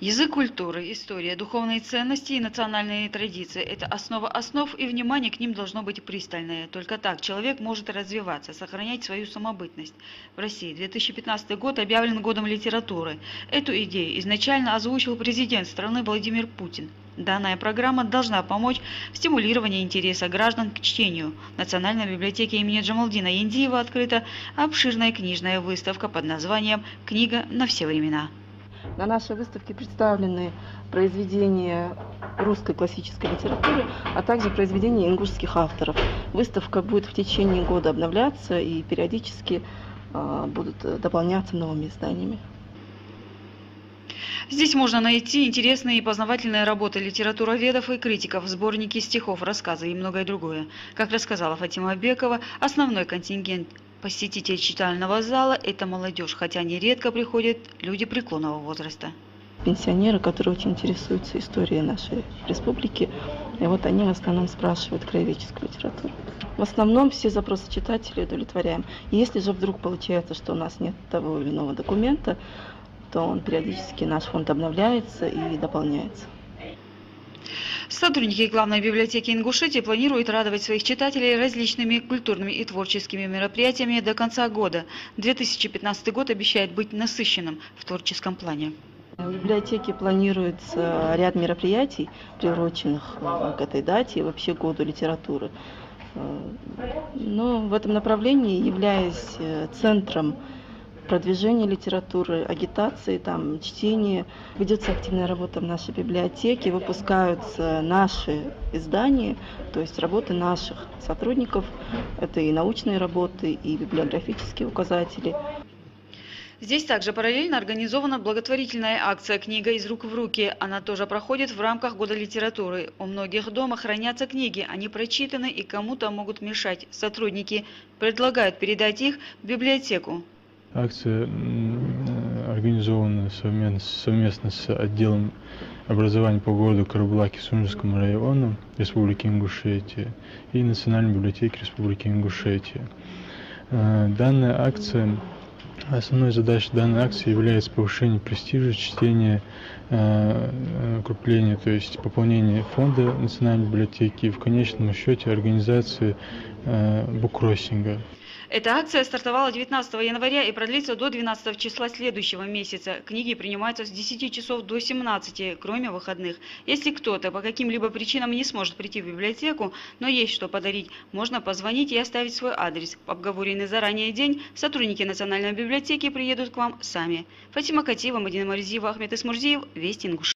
Язык культуры, история, духовные ценности и национальные традиции – это основа основ, и внимание к ним должно быть пристальное. Только так человек может развиваться, сохранять свою самобытность. В России 2015 год объявлен годом литературы. Эту идею изначально озвучил президент страны Владимир Путин. Данная программа должна помочь в стимулировании интереса граждан к чтению. В Национальной библиотеке имени Джамалдина Яндиева открыта обширная книжная выставка под названием «Книга на все времена». На нашей выставке представлены произведения русской классической литературы, а также произведения ингушских авторов. Выставка будет в течение года обновляться и периодически будут дополняться новыми изданиями. Здесь можно найти интересные и познавательные работы литературоведов и критиков, сборники стихов, рассказы и многое другое. Как рассказала Фатима Бекова, основной контингент посетителей читального зала – это молодежь, хотя нередко приходят люди преклонного возраста. Пенсионеры, которые очень интересуются историей нашей республики, и вот они в основном спрашивают краеведческую литературу. В основном все запросы читателей удовлетворяем. Если же вдруг получается, что у нас нет того или иного документа, то он периодически, наш фонд обновляется и дополняется. Сотрудники главной библиотеки Ингушетии планируют радовать своих читателей различными культурными и творческими мероприятиями до конца года. 2015 год обещает быть насыщенным в творческом плане. В библиотеке планируется ряд мероприятий, приуроченных к этой дате и вообще году литературы. Но в этом направлении, являясь центром продвижение литературы, агитации, чтение. Ведется активная работа в нашей библиотеке, выпускаются наши издания, то есть работы наших сотрудников. Это и научные работы, и библиографические указатели. Здесь также параллельно организована благотворительная акция «Книга из рук в руки». Она тоже проходит в рамках Года литературы. У многих дома хранятся книги, они прочитаны и кому-то могут мешать. Сотрудники предлагают передать их в библиотеку. Акция организована совместно с отделом образования по городу Карабулаке Сунжскому району Республики Ингушетия и Национальной библиотеки Республики Ингушетия. Данная акция, основной задачей данной акции является повышение престижа чтения, укрепление, то есть пополнение фонда Национальной библиотеки и в конечном счете организации буккроссинга. Эта акция стартовала 19 января и продлится до 12 числа следующего месяца. Книги принимаются с 10 часов до 17, кроме выходных. Если кто-то по каким-либо причинам не сможет прийти в библиотеку, но есть что подарить, можно позвонить и оставить свой адрес. В обговоренный заранее день сотрудники Национальной библиотеки приедут к вам сами. Фатима Катиева, Мадина Марзиева, Ахмед Исмурзиев, Вести Ингушетии.